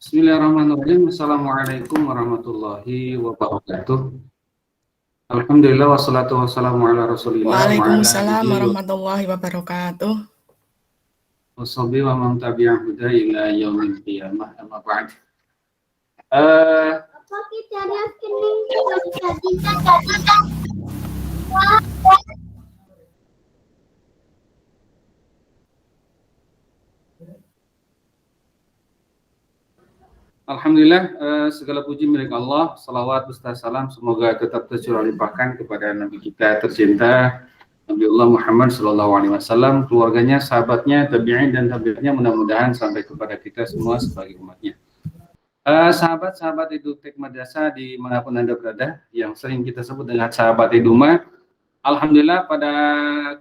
Bismillahirrahmanirrahim. Assalamualaikum warahmatullahi wabarakatuh. Alhamdulillah wassalatu wassalamu ala Rasulillah wa ala Waalaikumsalam alihi warahmatullahi wabarakatuh. wa sahbihi wa man tabi'ahu huda ila yaumil qiyamah. Amma ba'd. Alhamdulillah, segala puji milik Allah, salawat beserta salam semoga tetap tercurah limpahkan kepada Nabi kita tercinta Nabiullah Muhammad SAW, keluarganya, sahabatnya, tabi'in dan tabi'atnya, mudah-mudahan sampai kepada kita semua sebagai umatnya. Sahabat-sahabat Edutech Madrasah dimanapun Anda berada, yang sering kita sebut dengan sahabat Eduma, alhamdulillah pada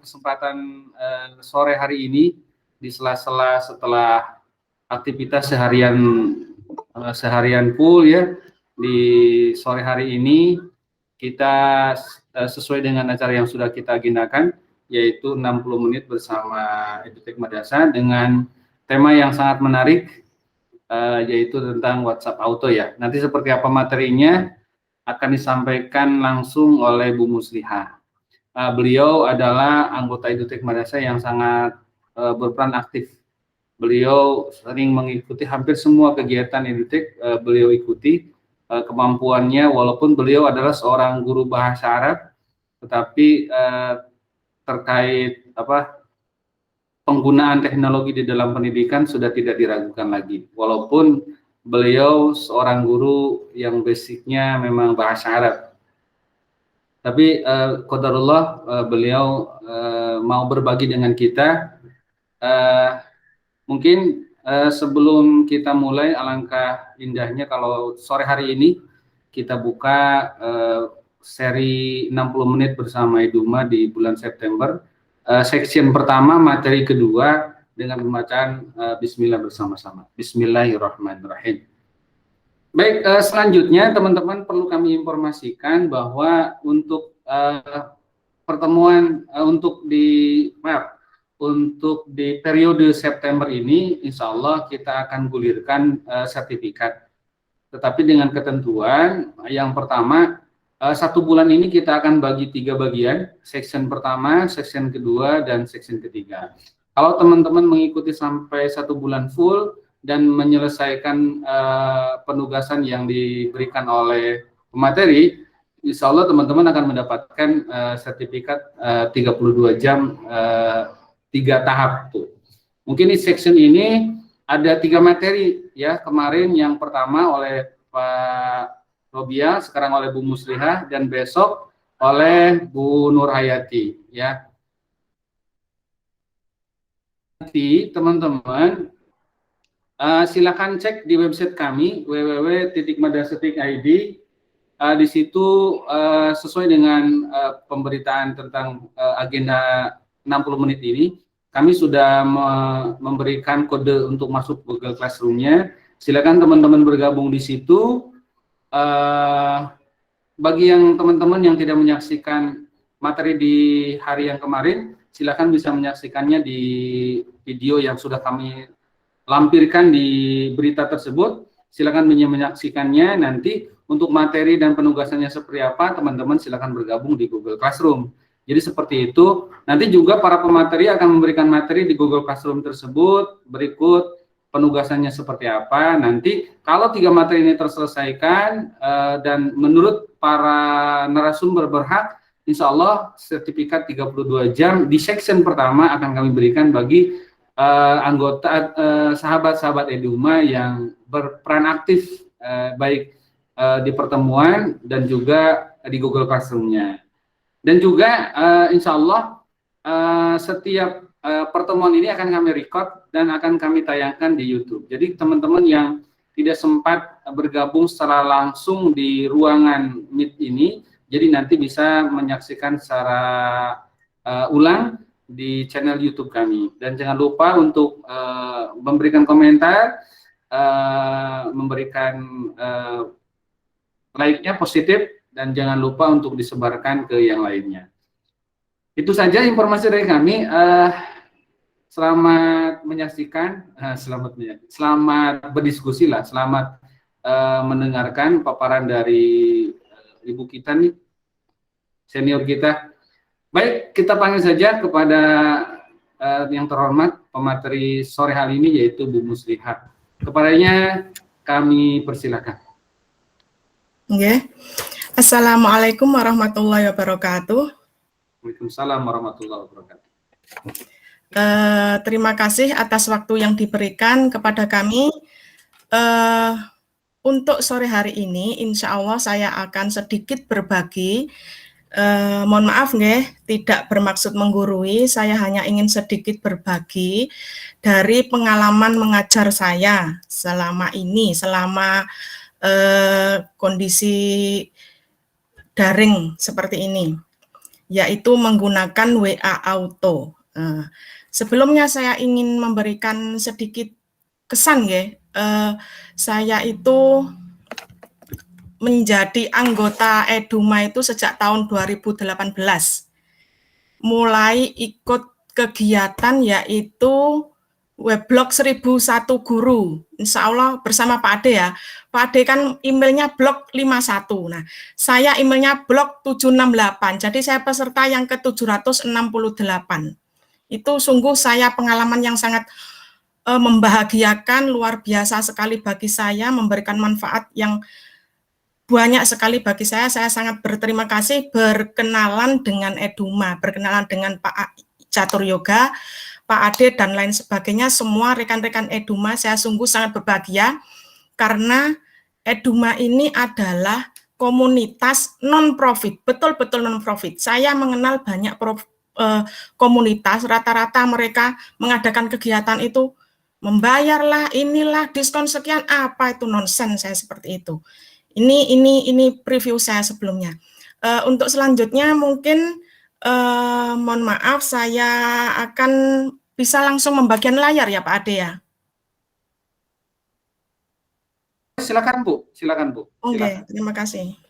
kesempatan sore hari ini, di sela-sela setelah aktivitas seharian full ya, di sore hari ini kita sesuai dengan acara yang sudah kita agendakan, yaitu 60 menit bersama Edutech Madrasah dengan tema yang sangat menarik, yaitu tentang WhatsApp Auto ya. Nanti seperti apa materinya akan disampaikan langsung oleh Bu Muslihah. Beliau adalah anggota Edutech Madrasah yang sangat berperan aktif. Beliau sering mengikuti hampir semua kegiatan Edutech, beliau ikuti. Kemampuannya, walaupun beliau adalah seorang guru bahasa Arab, tetapi terkait penggunaan teknologi di dalam pendidikan sudah tidak diragukan lagi. Walaupun beliau seorang guru yang basicnya memang bahasa Arab, tapi qadarullah beliau mau berbagi dengan kita. Mungkin sebelum kita mulai, alangkah indahnya kalau sore hari ini kita buka seri 60 menit bersama Eduma di bulan September. Section pertama, materi kedua dengan pembacaan Bismillah bersama-sama. Bismillahirrahmanirrahim. Baik, selanjutnya teman-teman perlu kami informasikan bahwa untuk pertemuan untuk di periode September ini, insya Allah kita akan gulirkan sertifikat. Tetapi dengan ketentuan yang pertama, 1 bulan ini kita akan bagi 3 bagian, section pertama, section kedua, dan section ketiga. Kalau teman-teman mengikuti sampai 1 bulan full dan menyelesaikan penugasan yang diberikan oleh pemateri, insya Allah teman-teman akan mendapatkan sertifikat 32 jam 3 tahap tuh. Mungkin di section ini ada 3 materi ya. Kemarin yang pertama oleh Pak Robia, sekarang oleh Bu Muslihah, dan besok oleh Bu Nur Hayati ya. Nanti teman-teman silakan cek di website kami www.madrasah.id. Di situ sesuai dengan pemberitaan tentang agenda 60 menit ini, kami sudah memberikan kode untuk masuk Google Classroom-nya. Silakan teman-teman bergabung di situ. Bagi yang teman-teman yang tidak menyaksikan materi di hari yang kemarin, silakan bisa menyaksikannya di video yang sudah kami lampirkan di berita tersebut. Silakan menyaksikannya. Nanti untuk materi dan penugasannya seperti apa, teman-teman silakan bergabung di Google Classroom. Jadi seperti itu. Nanti juga para pemateri akan memberikan materi di Google Classroom tersebut. Berikut penugasannya seperti apa. Nanti kalau 3 materi ini terselesaikan dan menurut para narasumber berhak, insya Allah sertifikat 32 jam di section pertama akan kami berikan bagi anggota sahabat-sahabat Eduma yang berperan aktif baik di pertemuan dan juga di Google Classroom-nya. Dan juga insya Allah setiap pertemuan ini akan kami record dan akan kami tayangkan di YouTube. Jadi teman-teman yang tidak sempat bergabung secara langsung di ruangan Meet ini, jadi nanti bisa menyaksikan secara ulang di channel YouTube kami. Dan jangan lupa untuk memberikan komentar, memberikan like-nya positif, dan jangan lupa untuk disebarkan ke yang lainnya. Itu saja informasi dari kami. selamat menyaksikan, selamat berdiskusi lah, selamat mendengarkan paparan dari ibu kita nih, senior kita. Baik, kita panggil saja kepada yang terhormat pemateri sore hari ini, yaitu Bu Muslihat. Kepadanya kami persilakan. Oke. Assalamualaikum warahmatullahi wabarakatuh. Waalaikumsalam warahmatullahi wabarakatuh. Terima kasih atas waktu yang diberikan kepada kami. Untuk sore hari ini, insya Allah saya akan sedikit berbagi. Mohon maaf nggih, tidak bermaksud menggurui, saya hanya ingin sedikit berbagi dari pengalaman mengajar saya selama ini, selama kondisi daring seperti ini, yaitu menggunakan WA Auto. Sebelumnya saya ingin memberikan sedikit kesan nggih. Saya itu menjadi anggota Eduma itu sejak tahun 2018. Mulai ikut kegiatan yaitu Weblog 1001 Guru, insya Allah bersama Pak Ade ya. Pak Ade kan emailnya blog 51, nah saya emailnya blog 768, jadi saya peserta yang ke 768. Itu sungguh saya pengalaman yang sangat membahagiakan, luar biasa sekali bagi saya, memberikan manfaat yang banyak sekali bagi saya sangat berterima kasih berkenalan dengan Eduma, berkenalan dengan Pak Catur Yoga, Pak Ade, dan lain sebagainya, semua rekan-rekan Eduma, saya sungguh sangat berbahagia, karena Eduma ini adalah komunitas non-profit, betul-betul non-profit. Saya mengenal banyak komunitas, rata-rata mereka mengadakan kegiatan itu, membayarlah, inilah, diskon sekian, apa itu nonsen, saya seperti itu. Ini preview saya sebelumnya. Untuk selanjutnya mungkin mohon maaf, saya akan bisa langsung membagikan layar ya Pak Ade ya. Silakan Bu, silakan Bu. Oke, terima kasih.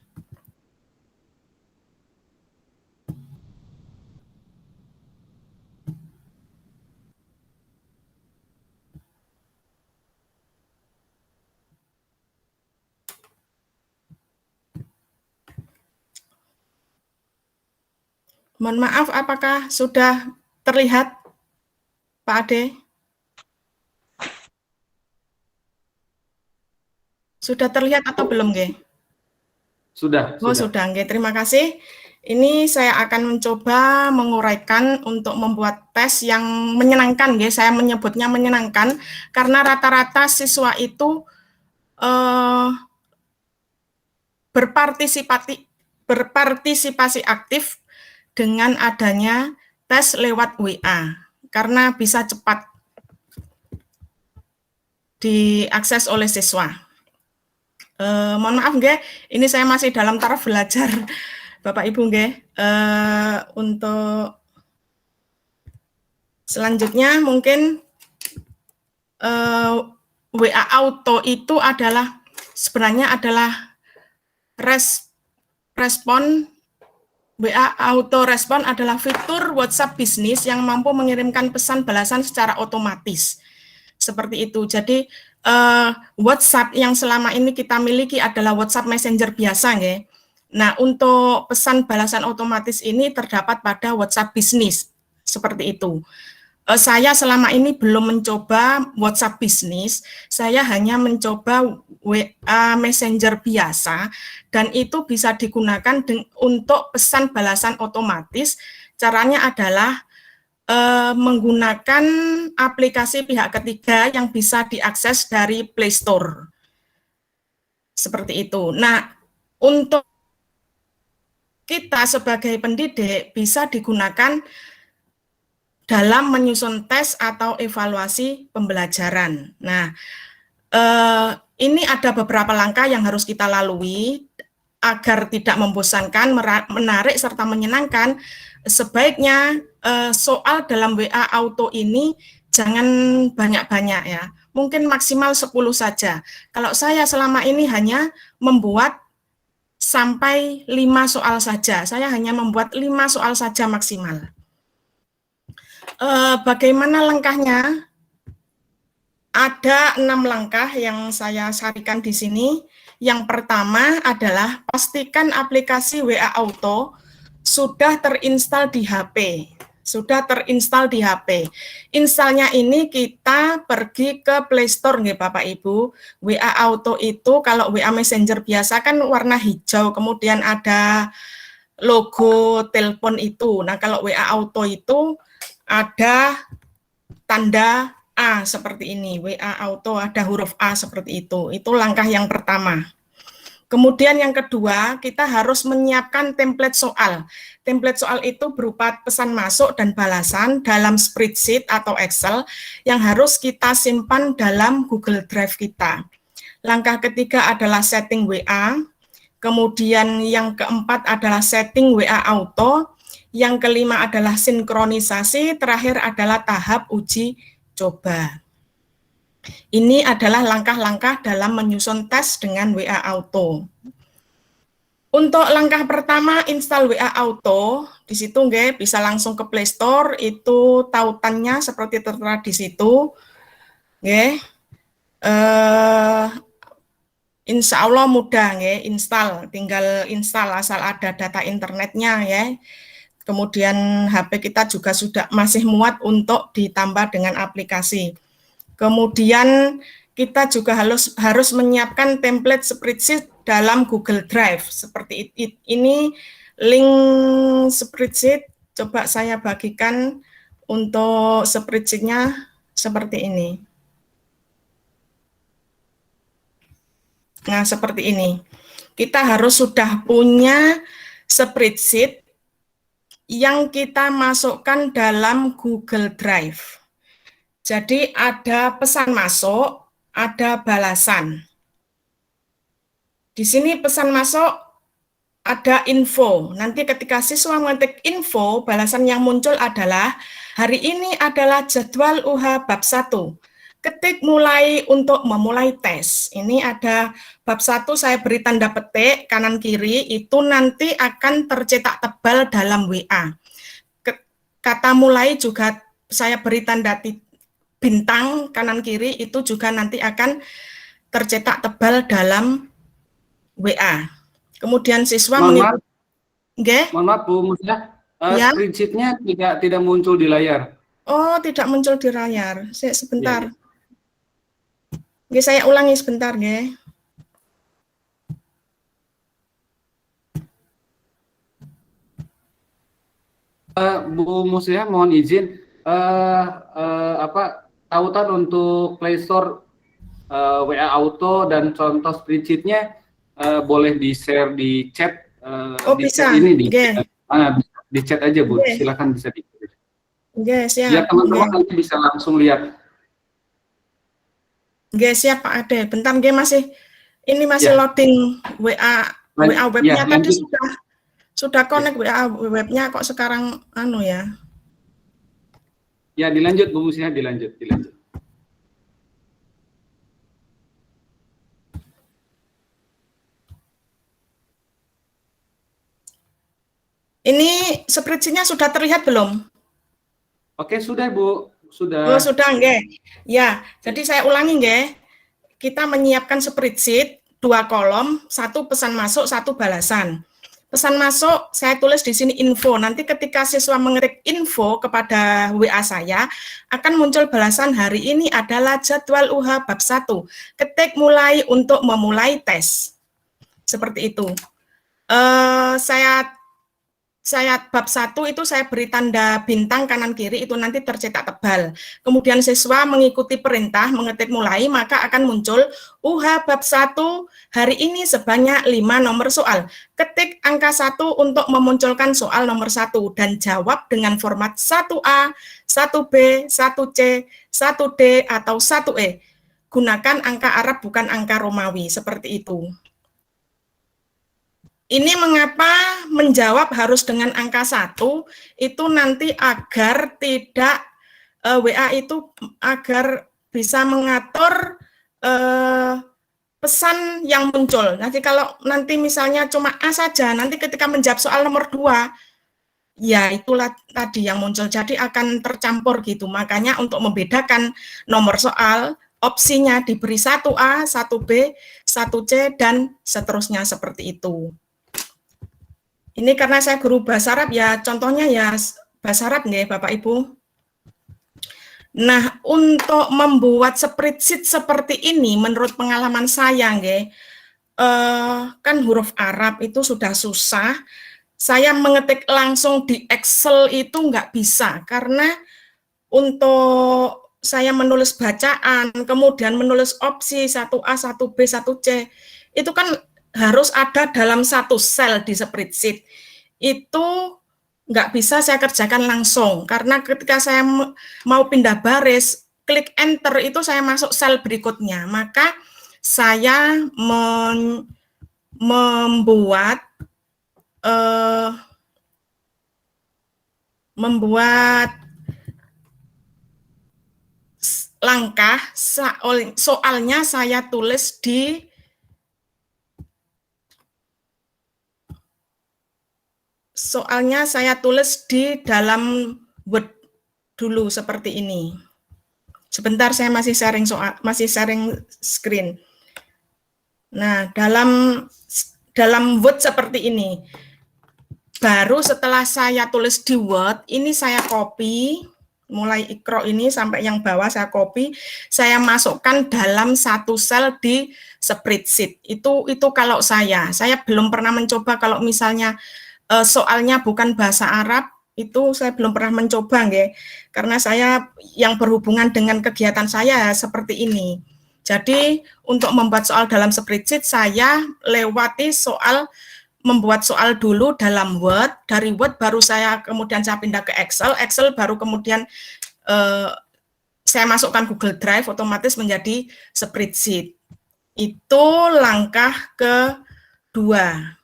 Mohon maaf, apakah sudah terlihat Pak Ade? Sudah terlihat atau belum, Nggih? Sudah. Sudah, Nggih. Terima kasih. Ini saya akan mencoba menguraikan untuk membuat tes yang menyenangkan, Nggih. Saya menyebutnya menyenangkan karena rata-rata siswa itu berpartisipasi aktif dengan adanya tes lewat WA, karena bisa cepat diakses oleh siswa. Mohon maaf nggih, ini saya masih dalam taraf belajar, Bapak Ibu nggih. Untuk selanjutnya mungkin WA Auto itu adalah sebenarnya adalah respon. WA Auto Respon adalah fitur WhatsApp bisnis yang mampu mengirimkan pesan balasan secara otomatis. Seperti itu. Jadi WhatsApp yang selama ini kita miliki adalah WhatsApp Messenger biasa, nggih. Nah, untuk pesan balasan otomatis ini terdapat pada WhatsApp bisnis. Seperti itu. Saya selama ini belum mencoba WhatsApp bisnis, saya hanya mencoba WA Messenger biasa, dan itu bisa digunakan untuk pesan balasan otomatis. Caranya adalah menggunakan aplikasi pihak ketiga yang bisa diakses dari Play Store. Seperti itu. Nah, untuk kita sebagai pendidik bisa digunakan dalam menyusun tes atau evaluasi pembelajaran. Nah, ini ada beberapa langkah yang harus kita lalui agar tidak membosankan, menarik, serta menyenangkan. Sebaiknya soal dalam WA Auto ini jangan banyak-banyak ya, mungkin maksimal 10 saja. Kalau saya selama ini hanya membuat sampai 5 soal saja, saya hanya membuat 5 soal saja maksimal. Bagaimana langkahnya? Ada 6 langkah yang saya sarikan di sini. Yang pertama adalah pastikan aplikasi WA Auto sudah terinstal di HP. Sudah terinstal di HP. Installnya ini kita pergi ke Play Store, nggih Bapak Ibu. WA Auto itu kalau WA Messenger biasa kan warna hijau, kemudian ada logo telepon itu. Nah, kalau WA Auto itu ada tanda A seperti ini, WA Auto ada huruf A seperti itu. Itu langkah yang pertama. Kemudian yang kedua, kita harus menyiapkan template soal. Template soal itu berupa pesan masuk dan balasan dalam spreadsheet atau Excel yang harus kita simpan dalam Google Drive kita. Langkah ketiga adalah setting WA. Kemudian yang keempat adalah setting WA Auto. Yang kelima adalah sinkronisasi. Terakhir adalah tahap uji coba. Ini adalah langkah-langkah dalam menyusun tes dengan WA Auto. Untuk langkah pertama, install WA Auto. Di situ nggih bisa langsung ke Play Store, itu tautannya seperti tertera di situ. Nggih. Insya Allah mudah nggih, tinggal install asal ada data internetnya ya. Kemudian HP kita juga sudah masih muat untuk ditambah dengan aplikasi. Kemudian kita juga harus menyiapkan template spreadsheet dalam Google Drive. Seperti ini link spreadsheet, coba saya bagikan untuk spreadsheet-nya seperti ini. Nah, seperti ini. Kita harus sudah punya spreadsheet yang kita masukkan dalam Google Drive. Jadi ada pesan masuk, ada balasan. Di sini pesan masuk ada info. Nanti ketika siswa mengetik info, balasan yang muncul adalah hari ini adalah jadwal UH bab 1. Ketik mulai untuk memulai tes. Ini ada bab 1 saya beri tanda petik kanan kiri, itu nanti akan tercetak tebal dalam WA. Kata mulai juga saya beri tanda bintang kanan kiri, itu juga nanti akan tercetak tebal dalam WA. Kemudian siswa mengikuti. Mohon maaf Bu Musda, ya? spreadsheet-nya tidak muncul di layar. Oh, tidak muncul di layar. Sebentar. Ya. Saya ulangi sebentar ya. Bu Musda, mohon izin tautan untuk Play Store WA Auto dan contoh spreadsheet-nya boleh di-share di chat. Di bisa. Chat ini di chat aja Bu, silakan bisa di-share. Siap. Biar teman-teman nanti bisa langsung lihat. Siap Pak Ade. Bentar masih loading WA webnya tadi sudah connect WA webnya kok sekarang ya. Ya, dilanjut Bu Musya, dilanjut. Ini spreadsheet-nya sudah terlihat belum? Oke, sudah Bu, sudah. Oh, sudah nggih. Ya, jadi saya ulangi nggih. Kita menyiapkan spreadsheet 2 kolom, 1 pesan masuk, 1 balasan. Pesan masuk saya tulis di sini info. Nanti ketika siswa mengetik info kepada WA saya, akan muncul balasan hari ini adalah jadwal UH bab 1. Ketik mulai untuk memulai tes. Seperti itu. Saya bab 1 itu saya beri tanda bintang kanan kiri, itu nanti tercetak tebal. Kemudian siswa mengikuti perintah mengetik mulai, maka akan muncul UH bab 1 hari ini sebanyak 5 nomor soal. Ketik angka 1 untuk memunculkan soal nomor 1 dan jawab dengan format 1A, 1B, 1C, 1D atau 1E. Gunakan angka Arab bukan angka Romawi, seperti itu. Ini mengapa menjawab harus dengan angka 1, itu nanti agar tidak WA itu agar bisa mengatur pesan yang muncul. Nanti kalau nanti misalnya cuma A saja, nanti ketika menjawab soal nomor 2, Ya, itulah tadi yang muncul. Jadi akan tercampur gitu. Makanya untuk membedakan nomor soal, opsinya diberi 1A, 1B, 1C, dan seterusnya seperti itu. Ini karena saya guru bahasa Arab ya, contohnya ya bahasa Arab nggih, Bapak Ibu. Nah, untuk membuat spreadsheet seperti ini menurut pengalaman saya nggih, kan huruf Arab itu sudah susah. Saya mengetik langsung di Excel itu nggak bisa, karena untuk saya menulis bacaan, kemudian menulis opsi 1A, 1B, 1C, itu kan harus ada dalam satu sel di spreadsheet. Itu nggak bisa saya kerjakan langsung, karena ketika saya mau pindah baris, klik enter itu saya masuk sel berikutnya. Maka saya membuat langkah soalnya saya tulis di dalam Word dulu seperti ini. Sebentar, saya masih sharing screen. Nah, dalam Word seperti ini. Baru setelah saya tulis di Word, ini saya copy, mulai Iqra ini sampai yang bawah saya copy, saya masukkan dalam satu sel di spreadsheet. Itu kalau saya belum pernah mencoba kalau misalnya soalnya bukan bahasa Arab, itu saya belum pernah mencoba nggih. Karena saya yang berhubungan dengan kegiatan saya seperti ini. Jadi untuk membuat soal dalam spreadsheet saya lewati membuat soal dulu dalam Word, dari Word baru kemudian saya pindah ke Excel baru kemudian saya masukkan Google Drive, otomatis menjadi spreadsheet. Itu langkah kedua.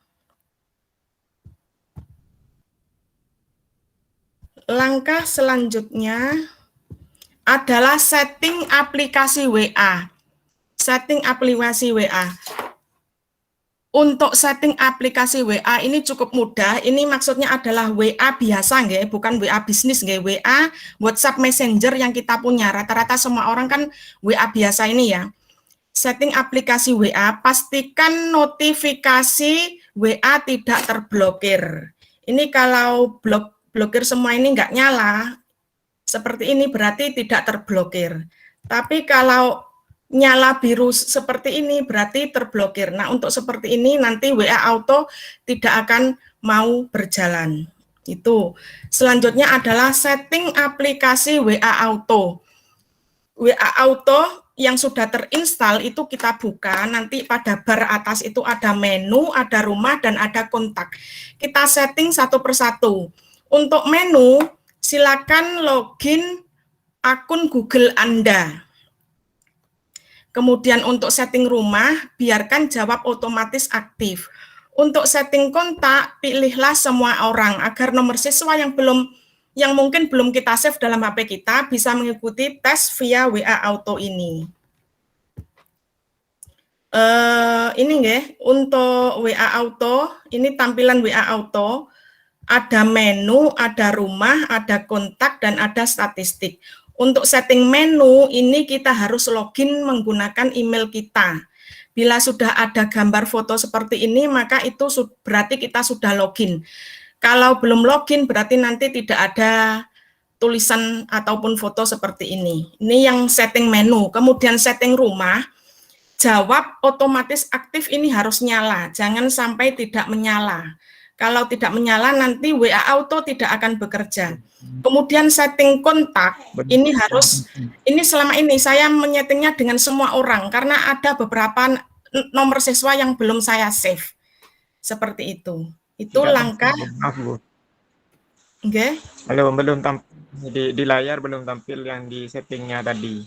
Langkah selanjutnya adalah setting aplikasi WA. Setting aplikasi WA. Untuk setting aplikasi WA ini cukup mudah. Ini maksudnya adalah WA biasa nggih, bukan WA bisnis nggih. WA WhatsApp Messenger yang kita punya. Rata-rata semua orang kan WA biasa ini ya. Setting aplikasi WA, pastikan notifikasi WA tidak terblokir. Ini kalau blokir semua ini nggak nyala, seperti ini berarti tidak terblokir. Tapi kalau nyala biru seperti ini berarti terblokir. Nah, untuk seperti ini nanti WA Auto tidak akan mau berjalan. Itu. Selanjutnya adalah setting aplikasi WA Auto. WA Auto yang sudah terinstall itu kita buka, nanti pada bar atas itu ada menu, ada rumah, dan ada kontak. Kita setting satu persatu. Untuk menu, silakan login akun Google Anda. Kemudian untuk setting rumah, biarkan jawab otomatis aktif. Untuk setting kontak, pilihlah semua orang agar nomor siswa yang mungkin belum kita save dalam HP kita bisa mengikuti tes via WA Auto ini. Ini nggih, untuk WA Auto, ini tampilan WA Auto, ada menu, ada rumah, ada kontak, dan ada statistik. Untuk setting menu, ini kita harus login menggunakan email kita. Bila sudah ada gambar foto seperti ini, maka itu berarti kita sudah login. Kalau belum login, berarti nanti tidak ada tulisan ataupun foto seperti ini. Ini yang setting menu. Kemudian setting rumah, jawab otomatis aktif ini harus nyala. Jangan sampai tidak menyala. Kalau tidak menyala, nanti WA Auto tidak akan bekerja. Kemudian setting kontak, ini selama ini saya menyetingnya dengan semua orang, karena ada beberapa nomor siswa yang belum saya save. Seperti itu. Itu tidak langkah. Maaf, Bu. Oke. Belum di layar belum tampil yang di settingnya tadi.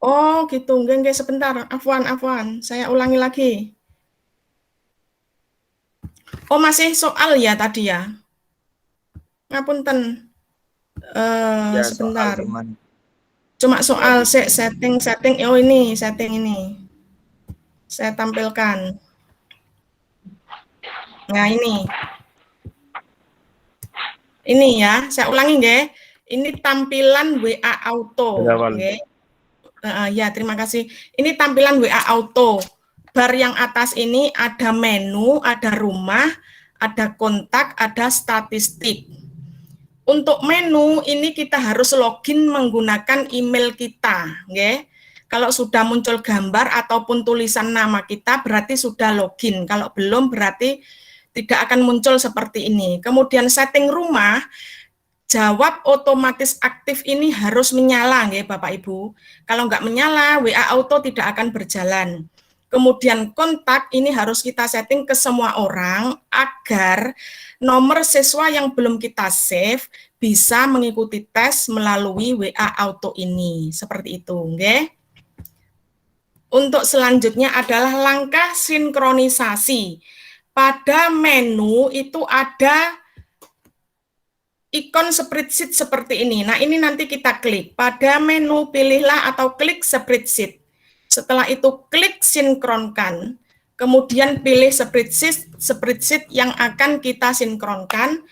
Oh, gitu. Enggak, sebentar. Afwan. Saya ulangi lagi. Oh, masih soal ya tadi ya? Ngapunten. Sebentar. Cuma soal setting. Oh, ini setting ini. Saya tampilkan. Nah, ini. Ini ya, saya ulangi nggih. Ini tampilan WA Auto, Di awal. nggih. Ya, terima kasih. Ini tampilan WA Auto. Bar yang atas ini ada menu, ada rumah, ada kontak, ada statistik. Untuk menu ini kita harus login menggunakan email kita, nggih. Kalau sudah muncul gambar ataupun tulisan nama kita berarti sudah login. Kalau belum berarti tidak akan muncul seperti ini. Kemudian setting rumah, jawab otomatis aktif ini harus menyala, ya Bapak Ibu. Kalau nggak menyala, WA Auto tidak akan berjalan. Kemudian kontak ini harus kita setting ke semua orang agar nomor siswa yang belum kita save bisa mengikuti tes melalui WA Auto ini. Seperti itu, nggih. Untuk selanjutnya adalah langkah sinkronisasi. Pada menu itu ada ikon spreadsheet seperti ini. Nah, ini nanti kita klik. Pada menu pilihlah atau klik spreadsheet. Setelah itu klik sinkronkan. Kemudian pilih spreadsheet yang akan kita sinkronkan.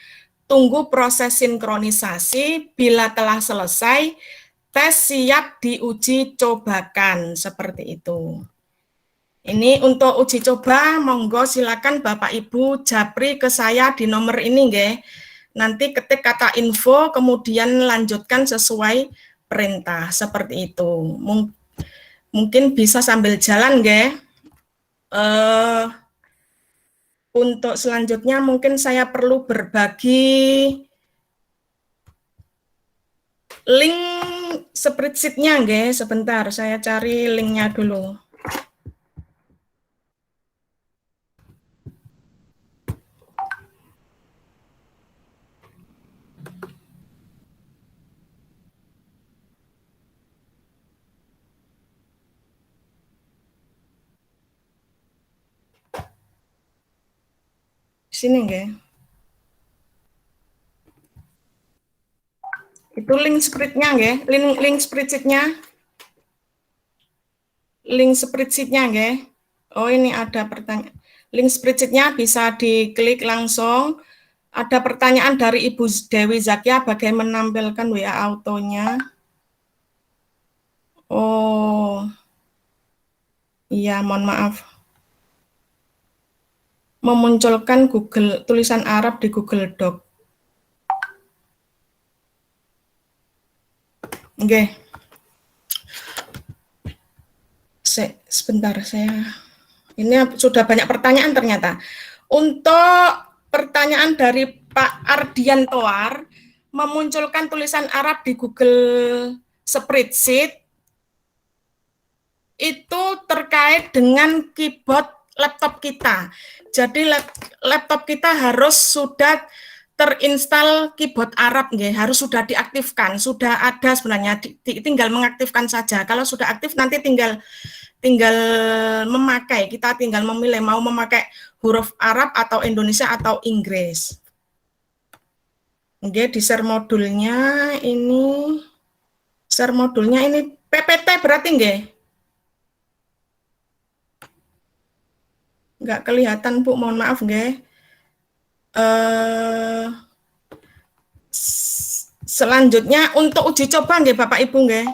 Tunggu proses sinkronisasi. Bila telah selesai, tes siap diuji cobakan. Seperti itu. Ini untuk uji coba, monggo silakan Bapak Ibu japri ke saya di nomor ini, nggih. Nanti ketik kata info, kemudian lanjutkan sesuai perintah, seperti itu. Mungkin bisa sambil jalan, nggih. Untuk selanjutnya mungkin saya perlu berbagi link spreadsheet-nya, nggih. Sebentar, saya cari linknya dulu. Sini, nggih. Itu link spreadsheet-nya, nggih. Link spreadsheet-nya. Link spreadsheet-nya, nggih. Oh, ini ada pertanyaan. Link spreadsheet-nya bisa diklik langsung. Ada pertanyaan dari Ibu Dewi Zakia, bagaimana menampilkan WA Auto-nya. Oh, iya, mohon maaf. Memunculkan Google tulisan Arab di Google Doc. Oke. Sebentar, ini sudah banyak pertanyaan ternyata. Untuk pertanyaan dari Pak Ardian Toar, memunculkan tulisan Arab di Google Spreadsheet, itu terkait dengan keyboard laptop kita. Jadi laptop kita harus sudah terinstall keyboard Arab, nggih, harus sudah diaktifkan. Sudah ada sebenarnya, tinggal mengaktifkan saja. Kalau sudah aktif nanti tinggal memakai. Kita tinggal memilih mau memakai huruf Arab atau Indonesia atau Inggris. Nggih, di share modulnya ini PPT berarti, nggih. Nggak kelihatan, Bu, mohon maaf, nggih. Selanjutnya untuk uji coba, nggih, Bapak Ibu, nggih.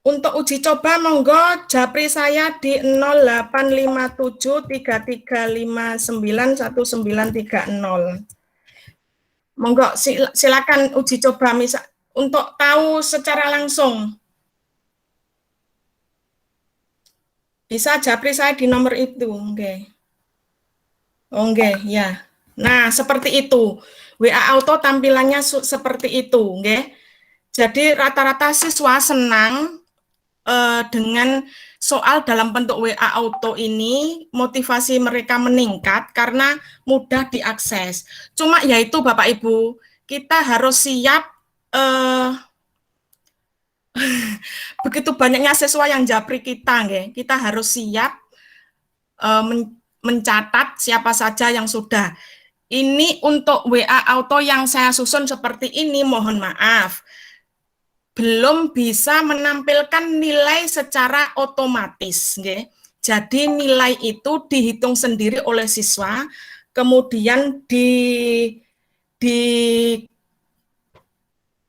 Untuk uji coba, monggo japri saya di 085733591930. Monggo silakan uji coba untuk tahu secara langsung. Bisa japri saya di nomor itu, oke. Oke, ya. Nah, seperti itu. WA Auto tampilannya seperti itu, oke. Jadi rata-rata siswa senang dengan soal dalam bentuk WA Auto ini, motivasi mereka meningkat karena mudah diakses. Cuma yaitu Bapak Ibu, kita harus siap begitu banyaknya siswa yang japri kita, nggih. Kita harus siap mencatat siapa saja yang sudah. Ini untuk WA Auto yang saya susun seperti ini, mohon maaf. Belum bisa menampilkan nilai secara otomatis, nggih. Jadi nilai itu dihitung sendiri oleh siswa kemudian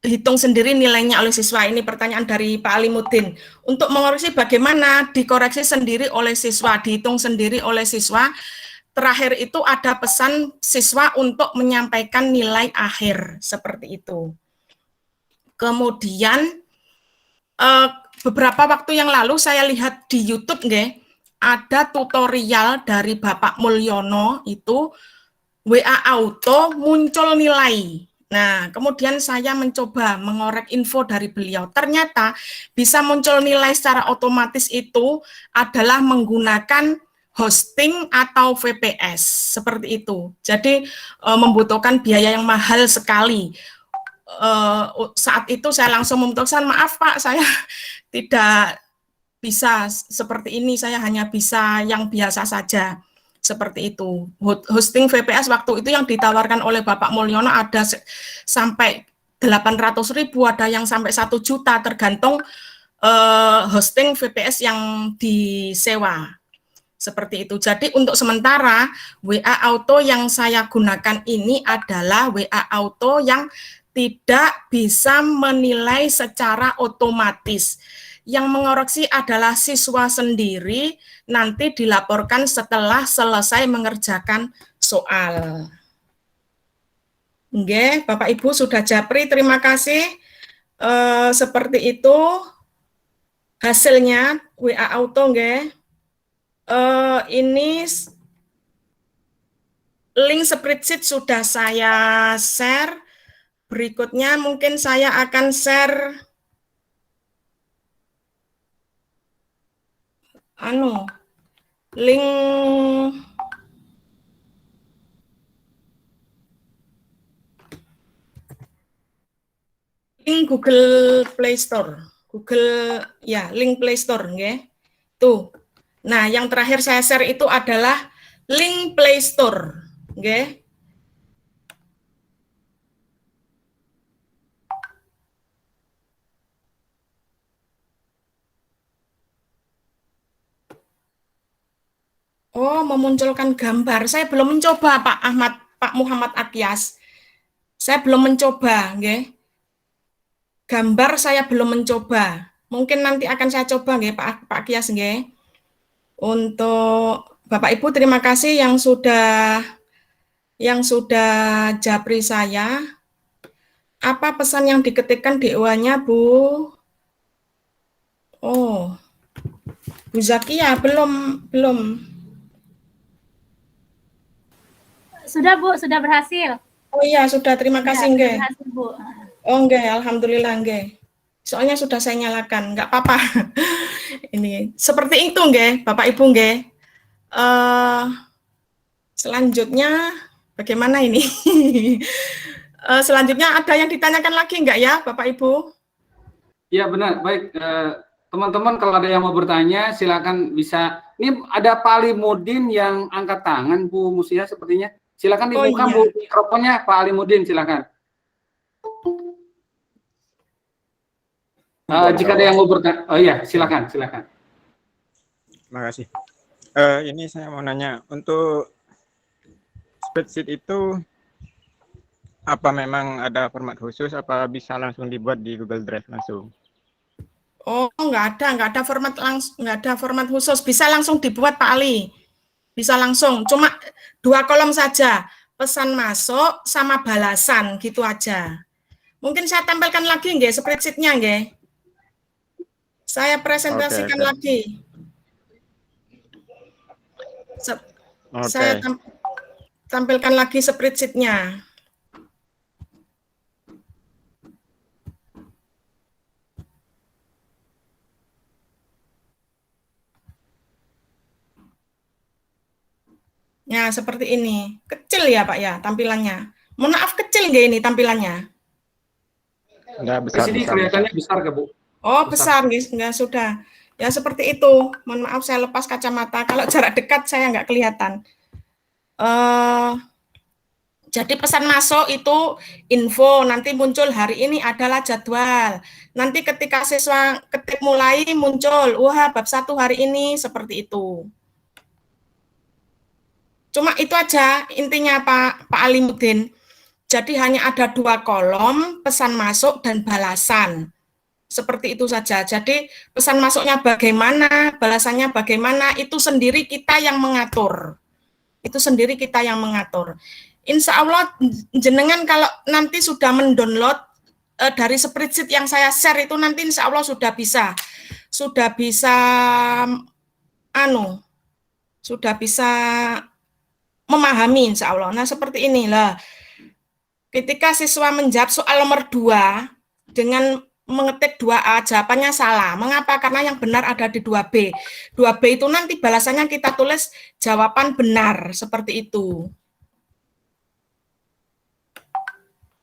dihitung sendiri nilainya oleh siswa. Ini pertanyaan dari Pak Alimuddin. Untuk mengoreksi bagaimana dikoreksi sendiri oleh siswa, dihitung sendiri oleh siswa. Terakhir itu ada pesan siswa untuk menyampaikan nilai akhir, seperti itu. Kemudian beberapa waktu yang lalu saya lihat di YouTube nggih, ada tutorial dari Bapak Mulyono itu WA Auto muncul nilai. Nah, kemudian saya mencoba mengorek info dari beliau. Ternyata bisa muncul nilai secara otomatis itu adalah menggunakan hosting atau VPS, seperti itu. Jadi membutuhkan biaya yang mahal sekali. Saat itu saya langsung memutuskan, maaf Pak, saya tidak bisa seperti ini, saya hanya bisa yang biasa saja, seperti itu. Hosting VPS waktu itu yang ditawarkan oleh Bapak Mulyono ada sampai 800.000, ada yang sampai 1 juta, tergantung hosting VPS yang disewa. Seperti itu. Jadi untuk sementara WA Auto yang saya gunakan ini adalah WA Auto yang tidak bisa menilai secara otomatis. Yang mengoreksi adalah siswa sendiri, nanti dilaporkan setelah selesai mengerjakan soal. Nggih, Bapak Ibu sudah japri, terima kasih. Seperti itu hasilnya WA Auto nggih. Ini link spreadsheet sudah saya share. Berikutnya mungkin saya akan share link Google Play Store. Link Play Store nggih. Tuh. Nah, yang terakhir saya share itu adalah link Play Store, nggih. Oh, memunculkan gambar. Saya belum mencoba, Pak Muhammad Akyas. Saya belum mencoba, nggih. Gambar saya belum mencoba. Mungkin nanti akan saya coba, nggih, Pak Akyas, nggih. Untuk Bapak Ibu, terima kasih yang sudah japri saya. Apa pesan yang diketikkan DOA-nya, Bu? Oh, Bu Zakia, belum. Sudah, Bu, sudah berhasil. Oh iya, sudah, terima kasih, nggih. Berhasil, Bu. Oh, nggih, alhamdulillah, nggih. Soalnya sudah saya nyalakan, nggak apa-apa. Ini seperti itu, nggih, Bapak Ibu, nggih. Selanjutnya bagaimana ini? Selanjutnya ada yang ditanyakan lagi nggak ya, Bapak Ibu? Iya benar, baik teman-teman, kalau ada yang mau bertanya silakan bisa. Ini ada Pak Alimuddin yang angkat tangan, Bu Musia sepertinya. Silakan dibuka Bu mikrofonnya, Pak Alimuddin, silakan. Jika ada yang mau bertanya, oh iya, silakan. Terima kasih. Ini saya mau nanya, untuk spreadsheet itu apa memang ada format khusus, apa bisa langsung dibuat di Google Drive langsung? Oh, nggak ada format khusus, bisa langsung dibuat Pak Ali. Bisa langsung, cuma 2 kolom saja, pesan masuk sama balasan, gitu aja. Mungkin saya tampilkan lagi nggih spreadsheet-nya nggih. Saya presentasikan lagi. Saya tampilkan lagi spreadsheet-nya. Ya, seperti ini. Kecil ya, Pak ya, tampilannya. Mohon maaf, kecil nggak ini tampilannya? Enggak, besar. Di sini kelihatannya besar nggak, Bu? Oh, besar, nggak sudah. Ya, seperti itu. Mohon maaf, saya lepas kacamata. Kalau jarak dekat, saya nggak kelihatan. Jadi pesan masuk itu info, nanti muncul hari ini adalah jadwal. Nanti ketika siswa ketik mulai muncul, wah bab 1 hari ini, seperti itu. Cuma itu aja intinya Pak Alimuddin. Jadi hanya ada 2 kolom, pesan masuk dan balasan. Seperti itu saja. Jadi pesan masuknya bagaimana, balasannya bagaimana, itu sendiri kita yang mengatur. Itu sendiri kita yang mengatur. Insya Allah jenengan kalau nanti sudah mendownload dari spreadsheet yang saya share itu nanti insya Allah sudah bisa memahami insya Allah. Nah seperti inilah. Ketika siswa menjawab soal nomor 2 dengan mengetik 2A, jawabannya salah. Mengapa? Karena yang benar ada di 2B. 2B itu nanti balasannya kita tulis jawaban benar, seperti itu.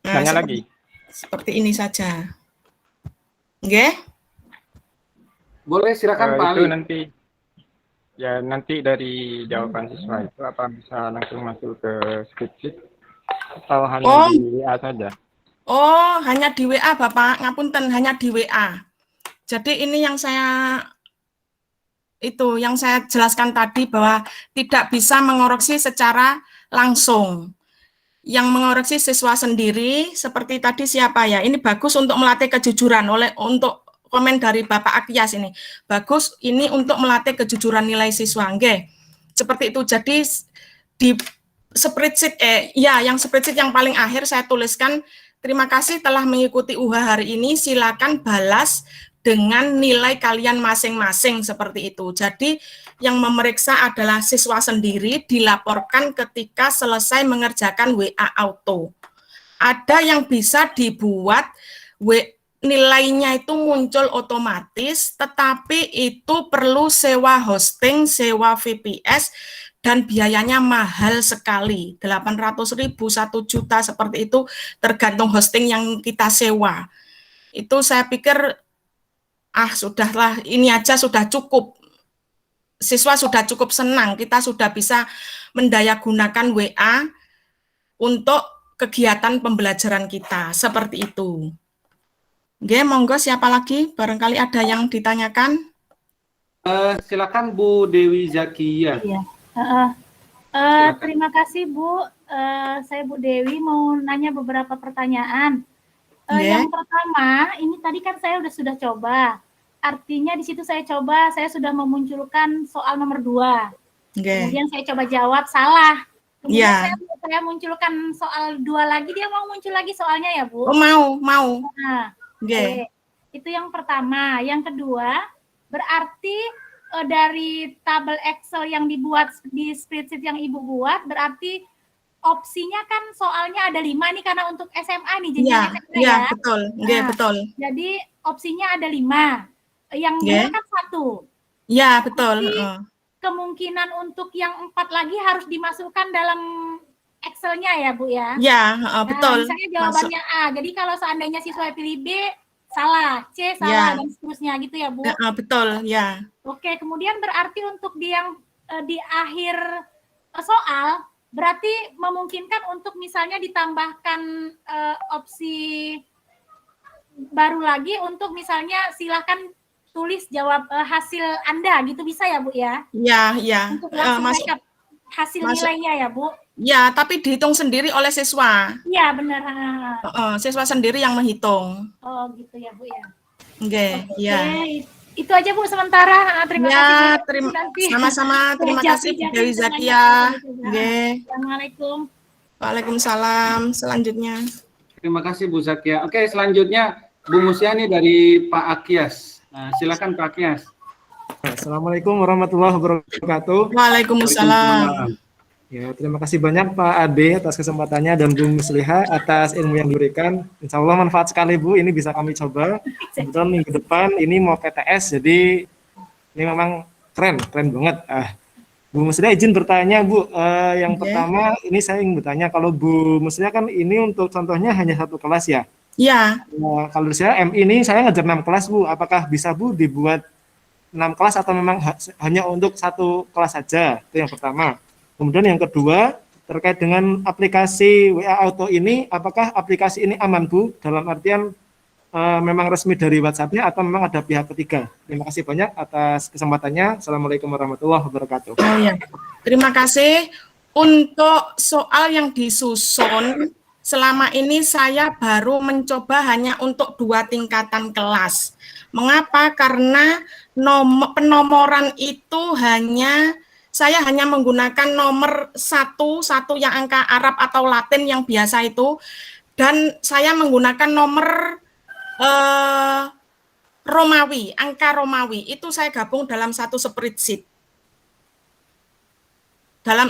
Nah, Tanya lagi. Seperti ini saja. Oke? Boleh, silakan Pak Ali. Itu nanti dari jawaban siswa itu apa bisa langsung masuk ke spreadsheet atau hanya di WA saja? Oh, hanya di WA Bapak, ngapunten, hanya di WA. Jadi ini yang saya jelaskan tadi bahwa tidak bisa mengoreksi secara langsung. Yang mengoreksi siswa sendiri, seperti tadi siapa ya? Ini bagus untuk melatih kejujuran untuk komen dari Bapak Akyas ini. Bagus ini untuk melatih kejujuran nilai siswa. Nggih. Seperti itu. Jadi di spreadsheet yang spreadsheet yang paling akhir saya tuliskan, terima kasih telah mengikuti UH hari ini, silakan balas dengan nilai kalian masing-masing, seperti itu. Jadi yang memeriksa adalah siswa sendiri, dilaporkan ketika selesai mengerjakan WA auto. Ada yang bisa dibuat nilainya itu muncul otomatis, tetapi itu perlu sewa hosting, sewa VPS, dan biayanya mahal sekali, 800.000, 1 juta, seperti itu, tergantung hosting yang kita sewa. Itu saya pikir, sudahlah, ini aja sudah cukup. Siswa sudah cukup senang, kita sudah bisa mendayagunakan WA untuk kegiatan pembelajaran kita, seperti itu. Oke, monggo siapa lagi? Barangkali ada yang ditanyakan. Silakan Bu Dewi Zakia. Iya. Terima kasih Bu. Saya Bu Dewi mau nanya beberapa pertanyaan. Yang pertama, ini tadi kan saya sudah coba. Artinya di situ saya sudah memunculkan soal nomor 2. Kemudian saya coba jawab salah. Kemudian saya munculkan soal 2 lagi, dia mau muncul lagi soalnya ya Bu? Oh, mau. Nah, itu yang pertama. Yang kedua, berarti dari tabel Excel yang dibuat di spreadsheet yang Ibu buat, berarti opsinya kan soalnya ada 5 nih karena untuk SMA nih jenjang SMA ya. Betul. Betul. Jadi opsinya ada 5. Yang benar kan 1. Ya, betul. Kemungkinan untuk yang 4 lagi harus dimasukkan dalam Excel-nya ya, Bu ya? Ya, betul. Misalnya jawabannya A. Jadi kalau seandainya siswa pilih B, salah. C, salah, dan seterusnya gitu ya, Bu? Betul, ya. Oke, kemudian berarti untuk di akhir soal, berarti memungkinkan untuk misalnya ditambahkan opsi baru lagi untuk misalnya silakan tulis jawab hasil Anda gitu, bisa ya Bu ya? Iya. Untuk langsung backup hasil nilainya ya Bu? Ya, tapi dihitung sendiri oleh siswa. Iya benar. Siswa sendiri yang menghitung. Oh gitu ya Bu ya? Oke, ya. Itu aja Bu sementara. Terima kasih. Sama-sama. Terima kasih Bu Dewi Zakia. Assalamualaikum. Waalaikumsalam. Selanjutnya. Terima kasih Bu Zakia. Oke, selanjutnya Bu Musiani dari Pak Akyas. Nah, silakan Pak Akyas. Assalamualaikum warahmatullahi wabarakatuh. Waalaikumsalam. Ya, terima kasih banyak Pak Ade atas kesempatannya dan Bu Musliha atas ilmu yang diberikan. Insya Allah manfaat sekali Bu, ini bisa kami coba. Kebetulan minggu depan ini mau PTS, jadi ini memang keren banget. Bu Musliha izin bertanya Bu, yang pertama ini saya ingin bertanya, kalau Bu Musliha kan ini untuk contohnya hanya 1 kelas ya? Iya. Kalau saya MI ini saya ngajar 6 kelas Bu, apakah bisa Bu dibuat 6 kelas atau memang hanya untuk 1 kelas saja? Itu yang pertama. Kemudian yang kedua, terkait dengan aplikasi WA Auto ini, apakah aplikasi ini aman Bu? Dalam artian memang resmi dari WhatsApp-nya atau memang ada pihak ketiga? Terima kasih banyak atas kesempatannya. Assalamualaikum warahmatullahi wabarakatuh. Terima kasih. Untuk soal yang disusun, selama ini saya baru mencoba hanya untuk 2 tingkatan kelas. Mengapa? Karena penomoran itu saya hanya menggunakan nomor satu yang angka Arab atau Latin yang biasa itu, dan saya menggunakan nomor Romawi, angka Romawi, itu saya gabung dalam satu spreadsheet.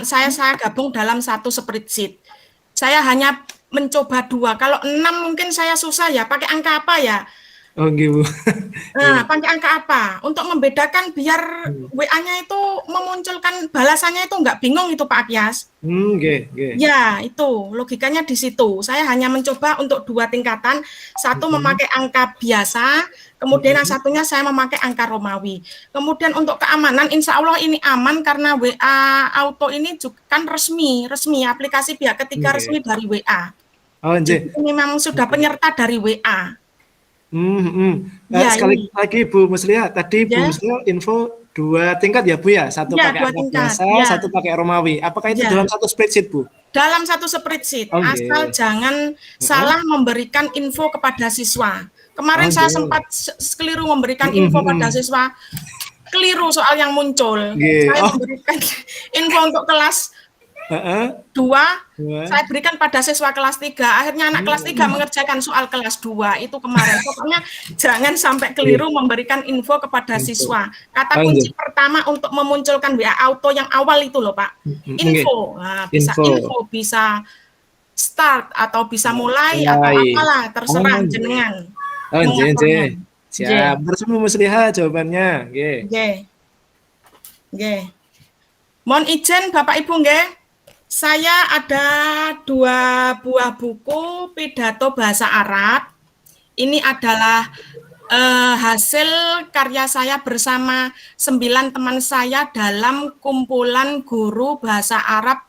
Saya gabung dalam satu spreadsheet. Saya hanya mencoba 2. Kalau 6 mungkin saya susah ya, pakai angka apa ya? Oh gitu. Nah, pakai angka apa? Untuk membedakan biar WA-nya itu memunculkan balasannya itu nggak bingung itu Pak Akyas. Ya, itu logikanya di situ. Saya hanya mencoba untuk 2 tingkatan, satu memakai angka biasa, kemudian yang satunya saya memakai angka Romawi. Kemudian untuk keamanan, insya Allah ini aman karena WA Auto ini juga kan resmi aplikasi pihak ketiga resmi dari WA. Oh, jadi memang sudah penyerta dari WA. Sekali lagi Bu Musliha, tadi Bu Musliha info 2 tingkat ya Bu ya, satu pakai angka biasa, satu pakai Romawi. Apakah itu dalam satu spreadsheet Bu? Dalam satu spreadsheet, asal jangan salah memberikan info kepada siswa. Kemarin saya sempat keliru memberikan info pada siswa, keliru soal yang muncul. Saya memberikan info untuk kelas 2, saya berikan pada siswa kelas 3. Akhirnya anak kelas 3 mengerjakan soal kelas 2 itu kemarin. Pokoknya jangan sampai keliru memberikan info kepada siswa. Kata kunci pertama untuk memunculkan WA Auto yang awal itu loh Pak. Info. Nah, bisa info, bisa start atau bisa mulai atau apalah, terserah jenengan. Siap. Bersama Musliha jawabannya. Mohon izin Bapak Ibu nggih. Saya ada 2 buah buku pidato bahasa Arab. Ini adalah hasil karya saya bersama 9 teman saya dalam kumpulan guru bahasa Arab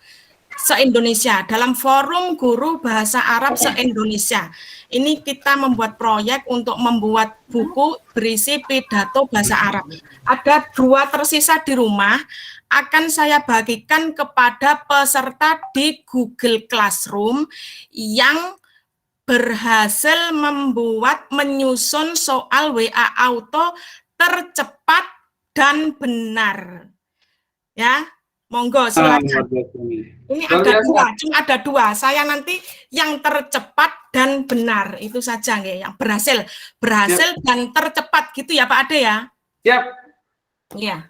se-Indonesia, dalam forum guru bahasa Arab se-Indonesia. Ini kita membuat proyek untuk membuat buku berisi pidato bahasa Arab. Ada 2 tersisa di rumah, akan saya bagikan kepada peserta di Google Classroom yang berhasil menyusun soal WA Auto tercepat dan benar. Ya, monggo silakan. Ini ada dua. Saya nanti yang tercepat dan benar itu saja nggih, yang berhasil dan tercepat gitu ya Pak Ade ya. Siap. Iya.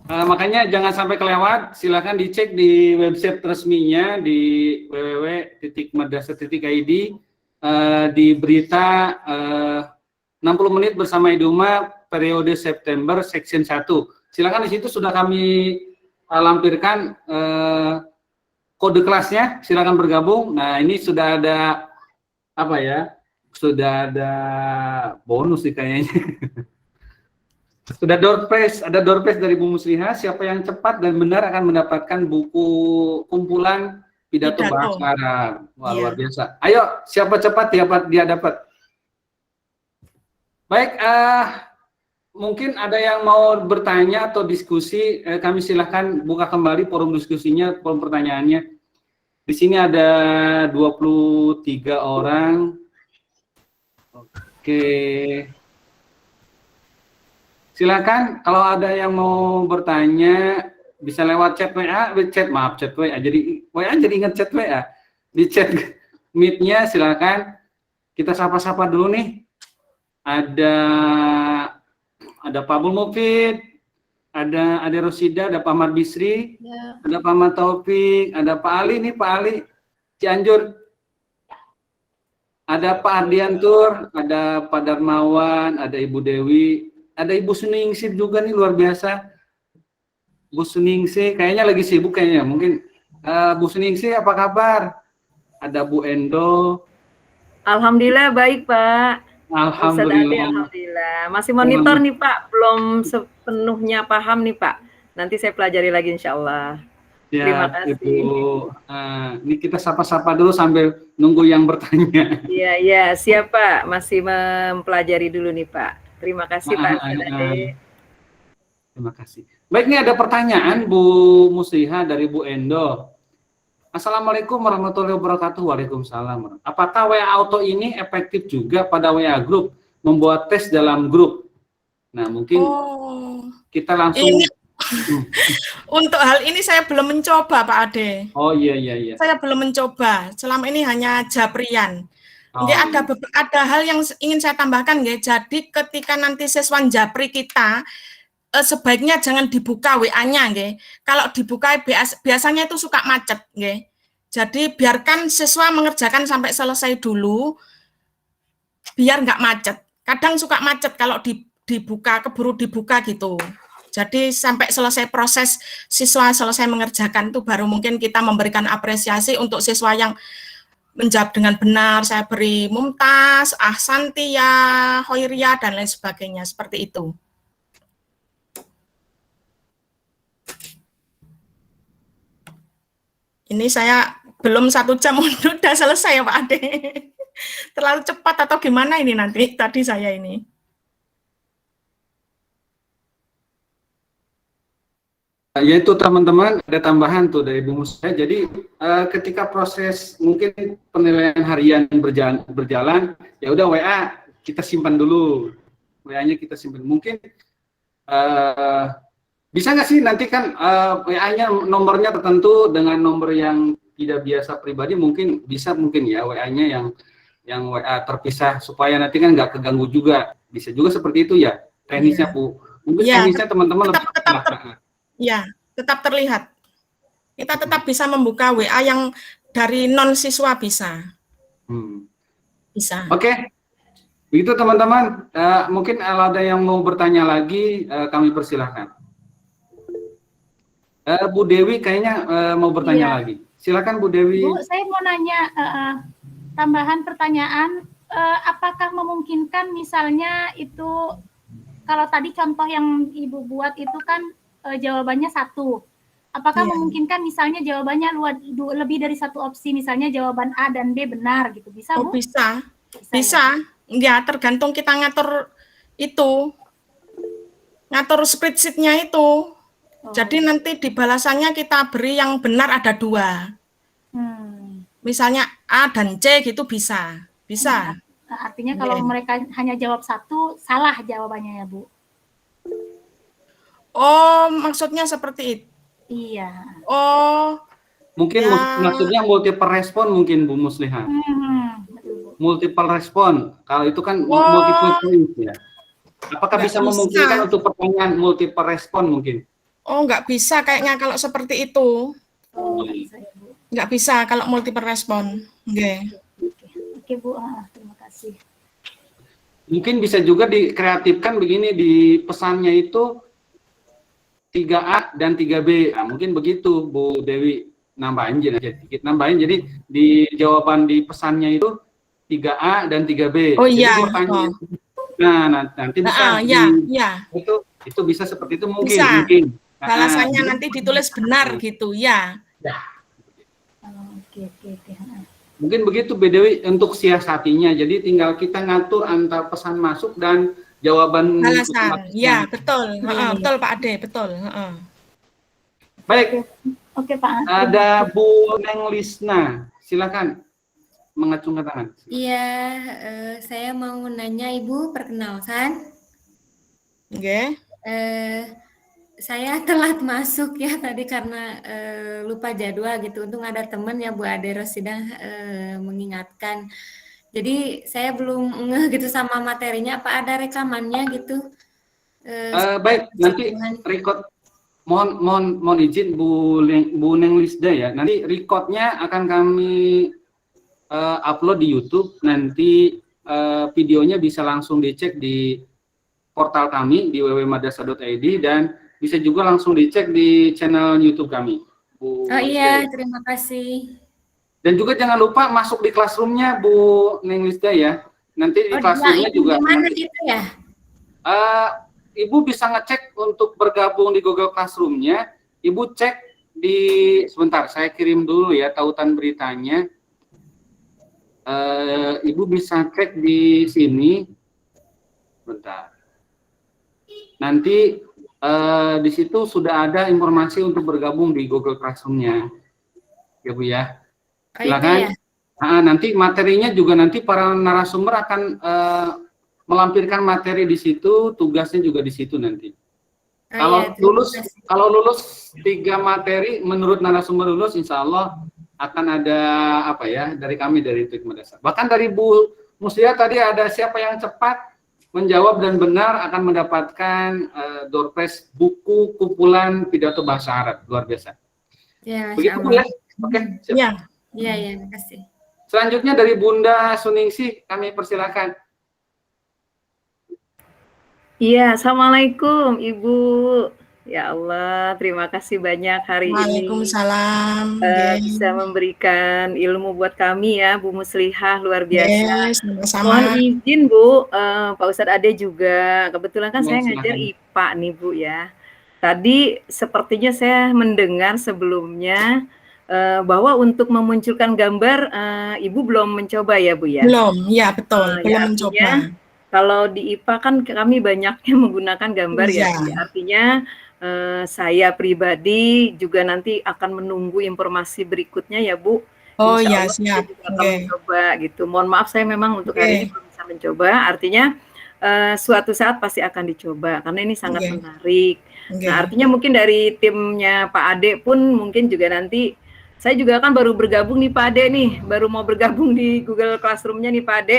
Makanya jangan sampai kelewat, silakan dicek di website resminya di www.madrasah.id di berita 60 menit bersama Iduma periode September section 1. Silakan di situ sudah kami lampirkan kode kelasnya, silakan bergabung. Nah, ini sudah ada apa ya? Sudah ada bonus sih kayaknya. Sudah ada door prize dari Bu Musliha. Siapa yang cepat dan benar akan mendapatkan buku kumpulan pidato bahasa Arab. Wah, luar biasa. Ayo, siapa cepat dia dapat. Baik, mungkin ada yang mau bertanya atau diskusi. Kami silahkan buka kembali forum diskusinya, forum pertanyaannya. Di sini ada 23 orang. Oke. Silakan kalau ada yang mau bertanya bisa lewat chat WA, chat WA. Jadi WA jadi ingat chat WA. Di chat Meet-nya silakan. Kita sapa-sapa dulu nih. Ada Pak Abdul Mufid, ada Ade Rosida, ada Pak Ahmad Bisri, ada Pak Ahmad Taufik, ada Pak Ali nih, Pak Ali Cianjur. Ada Pak Ardiantur, ada Pak Darmawan, ada Ibu Dewi, ada Ibu Suningsih juga nih, luar biasa. Bu Suningsih kayaknya lagi sibuk kayaknya. Mungkin Bu Suningsih apa kabar? Ada Bu Endo. Alhamdulillah baik, Pak. Alhamdulillah. Alhamdulillah. Masih monitor nih, Pak. Belum sepenuhnya paham nih, Pak. Nanti saya pelajari lagi insya Allah. Ya, terima kasih. Ibu. Ini kita sapa-sapa dulu sambil nunggu yang bertanya. Iya, siap, Pak. Masih mempelajari dulu nih, Pak. Terima kasih, Pak. Terima kasih. Baik, ini ada pertanyaan Bu Musliha dari Bu Endo. Assalamualaikum warahmatullahi wabarakatuh. Waalaikumsalam. Apakah WA Auto ini efektif juga pada WA Group, membuat tes dalam grup? Nah, mungkin kita langsung. Ini untuk hal ini saya belum mencoba, Pak Ade. Oh iya. Saya belum mencoba. Selama ini hanya Japrian. Ada hal yang ingin saya tambahkan, nggih. Jadi ketika nanti siswa Japri kita sebaiknya jangan dibuka WA-nya, nggih. Kalau dibuka biasanya itu suka macet, nggih. Jadi biarkan siswa mengerjakan sampai selesai dulu, biar nggak macet. Kadang suka macet kalau dibuka, keburu dibuka gitu. Jadi sampai selesai proses siswa selesai mengerjakan itu baru mungkin kita memberikan apresiasi untuk siswa yang menjawab dengan benar. Saya beri Mumtaz, Ahsantia, Hoiria, dan lain sebagainya. Seperti itu. Ini saya belum 1 jam udah selesai ya Pak Ade. Terlalu cepat atau gimana ini nanti tadi saya ini. Yaitu teman-teman ada tambahan tuh dari Bu Musliha. Jadi ketika proses mungkin penilaian harian berjalan ya udah WA kita simpan dulu. WA-nya kita simpan. Mungkin bisa nggak sih nanti kan WA-nya nomornya tertentu dengan nomor yang tidak biasa pribadi, mungkin bisa mungkin ya WA-nya yang WA terpisah supaya nanti kan nggak keganggu juga. Bisa juga seperti itu ya teknisnya Bu. Mungkin teknisnya teman-teman tetap terlihat. Kita tetap bisa membuka WA yang dari non siswa bisa. Bisa. Oke. Begitu teman-teman. Mungkin ada yang mau bertanya lagi, kami persilahkan. Bu Dewi kayaknya mau bertanya lagi. Silakan Bu Dewi. Bu, saya mau nanya tambahan pertanyaan, apakah memungkinkan misalnya itu kalau tadi contoh yang Ibu buat itu kan jawabannya 1. Apakah memungkinkan misalnya jawabannya lebih dari 1 opsi, misalnya jawaban A dan B benar gitu, bisa Bu? Oh bisa. Ya tergantung kita ngatur itu, ngatur spreadsheet-nya itu. Jadi nanti di balasannya kita beri yang benar ada 2. Misalnya A dan C gitu bisa. Artinya kalau mereka hanya jawab 1, salah jawabannya ya Bu? Oh, maksudnya seperti itu. Iya. Oh. Mungkin maksudnya multiple respon mungkin Bu Musliha. Multiple respon. Kalau itu kan multiple choice ya. Apakah bisa memungkinkan untuk pertanyaan multiple respon mungkin? Oh, nggak bisa kayaknya kalau seperti itu. Nggak bisa kalau multiple respon. Oke Bu, terima kasih. Mungkin bisa juga dikreatifkan begini, di pesannya itu 3A dan 3B. Nah, mungkin begitu Bu Dewi, nambahin aja sedikit. Nambahin jadi di jawaban di pesannya itu 3A dan 3B. Oh iya. Nah, nanti bisa itu bisa seperti itu mungkin. Bisa. Mungkin. Balasannya nanti ditulis benar gitu ya. Oke. Mungkin begitu Bu Dewi untuk siasatinya. Jadi tinggal kita ngatur antar pesan masuk dan jawaban balasan. Ya, betul. Betul Pak Ade, betul. Baik. Oke Pak. Ada Bu Neng Lisna. Silakan mengacungkan tangan. Iya, saya mau nanya Ibu, perkenalkan. Saya telat masuk ya tadi karena lupa jadwal gitu. Untung ada teman ya Bu Ade Rosida mengingatkan. Jadi saya belum ngeh gitu sama materinya. Apa ada rekamannya gitu? Baik, nanti record. Mohon izin Bu Neng Lisda ya. Nanti recordnya akan kami upload di YouTube. Nanti videonya bisa langsung dicek di portal kami di www.madrasah.id dan bisa juga langsung dicek di channel YouTube kami. Bu iya, terima kasih. Dan juga jangan lupa masuk di classroom-nya Bu Neng Lisda ya. Nanti di classroom-nya juga. Gimana gitu ya? Ibu bisa ngecek untuk bergabung di Google Classroom-nya. Ibu cek di sebentar, saya kirim dulu ya tautan beritanya. Ibu bisa cek di sini. Bentar. Nanti di situ sudah ada informasi untuk bergabung di Google Classroom-nya, ya Bu ya. Oh, itu Silakan. ya. Nanti materinya juga nanti para narasumber akan melampirkan materi di situ, tugasnya juga di situ nanti. Oh, Kalau iya, terima lulus, kasih. kalau lulus 3 materi, menurut narasumber lulus, insya Allah akan ada apa ya dari kami dari Trik Madasa. Bahkan dari Bu Muslia tadi ada siapa yang cepat menjawab dan benar akan mendapatkan door prize buku kumpulan pidato bahasa Arab, luar biasa. Ya, Masya Begitu Bu Allah. ya? Oke, siap. Ya, Iya, iya, terima kasih. Selanjutnya dari Bunda Suningsih kami persilakan. Iya, Assalamualaikum Ibu. Ya Allah, terima kasih banyak hari ini Waalaikumsalam. bisa memberikan ilmu buat kami ya, Bu Muslihah, luar biasa. Yes, Mohon sama-sama. izin Bu, Pak Ustadz Ade juga. Kebetulan kan Ya, saya ngajar silakan. IPA nih Bu ya. Tadi sepertinya saya mendengar sebelumnya bahwa untuk memunculkan gambar Ibu belum mencoba ya Bu ya? Belum, ya betul, Ya, belum artinya mencoba. kalau di IPA kan kami banyaknya menggunakan gambar ya. Iya. Bu ya. Artinya saya pribadi juga nanti akan menunggu informasi berikutnya ya Bu. Oh Insya ya, Allah saya siap. juga akan Oke. mencoba gitu. Mohon maaf saya memang untuk hari ini Oke. belum bisa mencoba. Artinya suatu saat pasti akan dicoba karena ini sangat Oke. menarik. Oke. Nah, artinya mungkin dari timnya Pak Ade pun mungkin juga nanti saya juga kan baru bergabung nih Pak Ade nih, baru mau bergabung di Google Classroom-nya nih Pak Ade.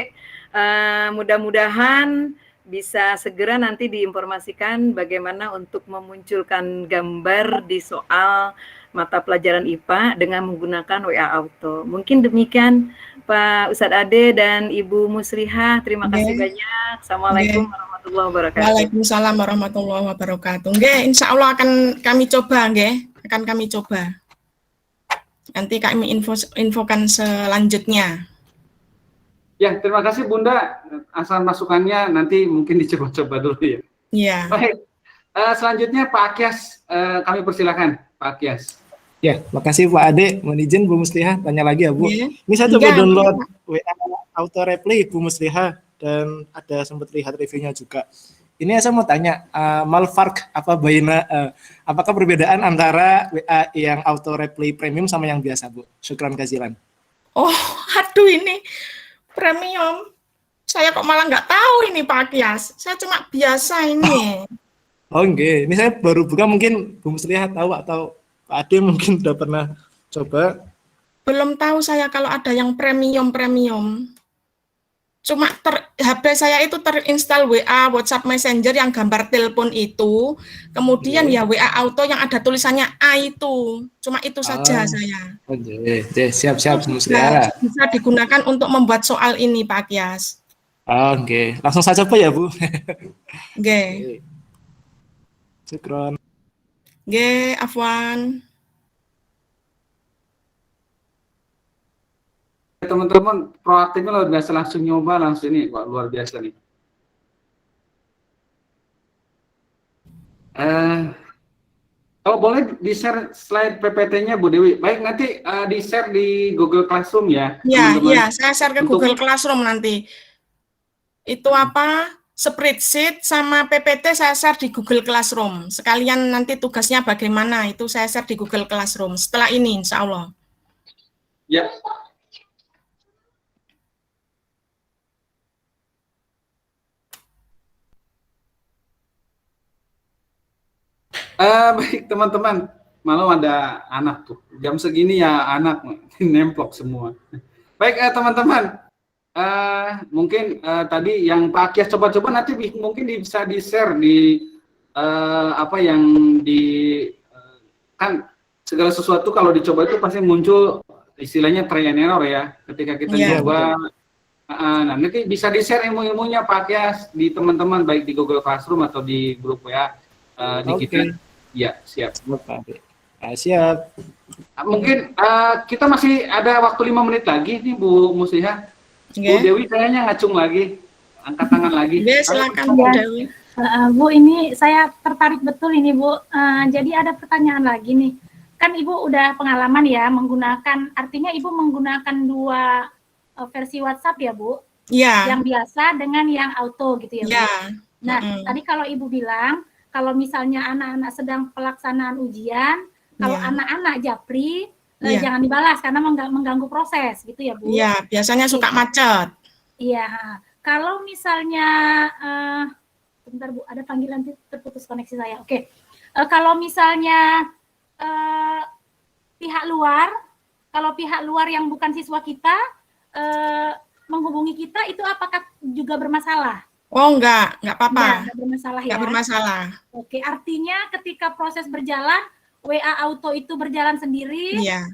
Mudah-mudahan bisa segera nanti diinformasikan bagaimana untuk memunculkan gambar di soal mata pelajaran IPA dengan menggunakan WA Auto. Mungkin demikian Pak Ustadz Ade dan Ibu Muslihah. Terima kasih Oke. banyak. Assalamualaikum warahmatullahi wabarakatuh. Waalaikumsalam warahmatullahi wabarakatuh. Nggih, insya Allah akan kami coba, nggih. Akan kami coba. Nanti kami infokan selanjutnya. Ya, terima kasih Bunda. Asal masukannya nanti mungkin dicoba-coba dulu ya. Iya. Baik, selanjutnya Pak Akyas, kami persilakan Pak Akyas. Ya, makasih Pak Ade. Mohon izin Bu Muslihah tanya lagi ya Bu. Iya. Ini saya coba Iya, download WA Auto Reply Bu Muslihah dan ada sempat lihat reviewnya juga. Ini saya mau tanya, mal farq apa baina, apakah perbedaan antara WA yang Auto Reply Premium sama yang biasa Bu? Syukran kaziran. Oh, aduh ini premium. Saya kok malah nggak tahu ini Pak Kias. Saya cuma biasa ini. Oh enggak, ini saya baru buka, mungkin Bu Muslihah tahu atau Pak Ade mungkin udah pernah coba. Belum tahu saya kalau ada yang premium. Cuma HP saya itu terinstall WA, WhatsApp Messenger yang gambar telepon itu. Kemudian ya WA Auto yang ada tulisannya A itu. Cuma itu saja saya. Oke, siap Bu Muslihah. Bisa digunakan untuk membuat soal ini Pak Kias. Oke, langsung saja Pak ya Bu. Oke. Syukron. Oke, Afwan. Teman-teman proaktifnya luar biasa, langsung nyoba langsung ini, Pak, luar biasa nih. Kalau boleh di-share slide PPT-nya Bu Dewi. Baik, nanti di-share di Google Classroom ya. Iya, saya share ke Untuk- Google Classroom nanti. Itu apa? Spreadsheet sama PPT saya share di Google Classroom. Sekalian nanti tugasnya bagaimana, itu saya share di Google Classroom. Setelah ini, insya Allah. Ya. Baik teman-teman, malam ada anak tuh. Jam segini ya anak nemplok semua. Baik teman-teman, mungkin tadi yang Pak Kias coba-coba nanti mungkin bisa di-share di apa yang di kan segala sesuatu kalau dicoba itu pasti muncul istilahnya try and error ya. Ketika kita Iya, coba, nah nanti bisa di-share ilmu-ilmunya Pak Kias di teman-teman baik di Google Classroom atau di grup WA di kita. Ya, siap. Siap. Mungkin kita masih ada waktu 5 menit lagi nih Bu Muslihah. Bu Dewi kayaknya ngacung lagi, angkat tangan lagi. Oke, silakan Bu Dewi. Bu, ini saya tertarik betul ini Bu. Jadi ada pertanyaan lagi nih. Kan Ibu udah pengalaman ya menggunakan, artinya Ibu menggunakan 2 versi WhatsApp ya Bu? Iya. Yang biasa dengan yang auto gitu ya Bu? Iya. Nah, tadi kalau Ibu bilang kalau misalnya anak-anak sedang pelaksanaan ujian, kalau Iya. anak-anak japri Iya. jangan dibalas karena mengganggu proses gitu ya Bu. Iya, biasanya suka macet. Iya. Kalau misalnya bentar Bu, ada panggilan terputus koneksi saya. Oke. Kalau misalnya pihak luar, kalau pihak luar yang bukan siswa kita menghubungi kita, itu apakah juga bermasalah? Oh, enggak apa-apa. Enggak bermasalah ya. Enggak bermasalah. Oke, artinya ketika proses berjalan, WA auto itu berjalan sendiri, Iya.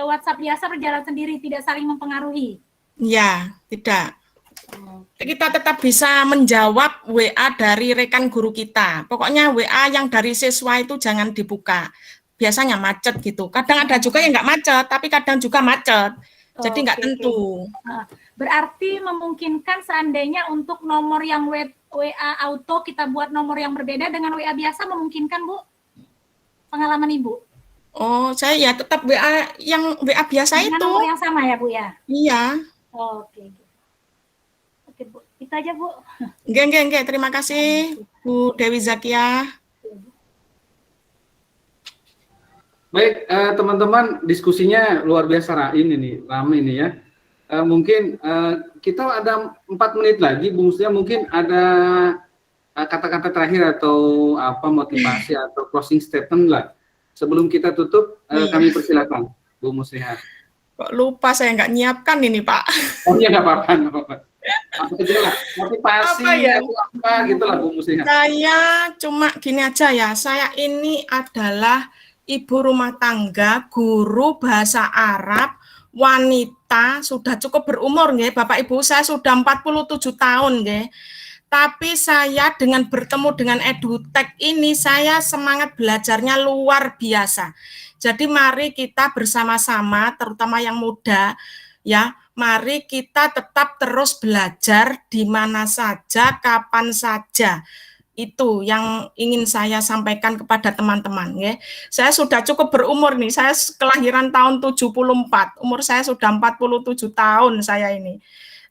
WhatsApp biasa berjalan sendiri, tidak saling mempengaruhi. Iya, tidak. Kita tetap bisa menjawab WA dari rekan guru kita. Pokoknya WA yang dari siswa itu jangan dibuka. Biasanya macet gitu. Kadang ada juga yang nggak macet, tapi kadang juga macet. Jadi nggak tentu. Berarti memungkinkan seandainya untuk nomor yang WA auto kita buat nomor yang berbeda dengan WA biasa, memungkinkan Bu? Pengalaman Ibu? Oh, saya ya tetap WA yang WA biasa dengan itu. Nomor yang sama ya Bu ya? Iya. Oke. Oke Bu, itu aja Bu. Enggak. Terima kasih Bu Dewi Zakia. Baik, teman-teman, diskusinya luar biasa ini nih, ramai ini ya. Mungkin kita ada 4 menit lagi, Bu Muslia, mungkin ada kata-kata terakhir atau apa motivasi atau closing statement lah. Sebelum kita tutup, kami persilakan, Bu Musliha. Kok lupa saya nggak nyiapkan ini, Pak. Oh iya, nggak apa-apa. Apa aja lah, motivasi Apa ya? atau apa gitu lah, Bu Musliha. Saya cuma gini aja ya, saya ini adalah ibu rumah tangga, guru bahasa Arab, wanita, sudah cukup berumur nggih, Bapak Ibu, saya sudah 47 tahun nggih. Tapi saya dengan bertemu dengan EduTech ini, saya semangat belajarnya luar biasa. Jadi mari kita bersama-sama, terutama yang muda, ya, mari kita tetap terus belajar di mana saja, kapan saja. Itu yang ingin saya sampaikan kepada teman-teman ya. Saya sudah cukup berumur nih, saya kelahiran tahun 74, umur saya sudah 47 tahun saya ini.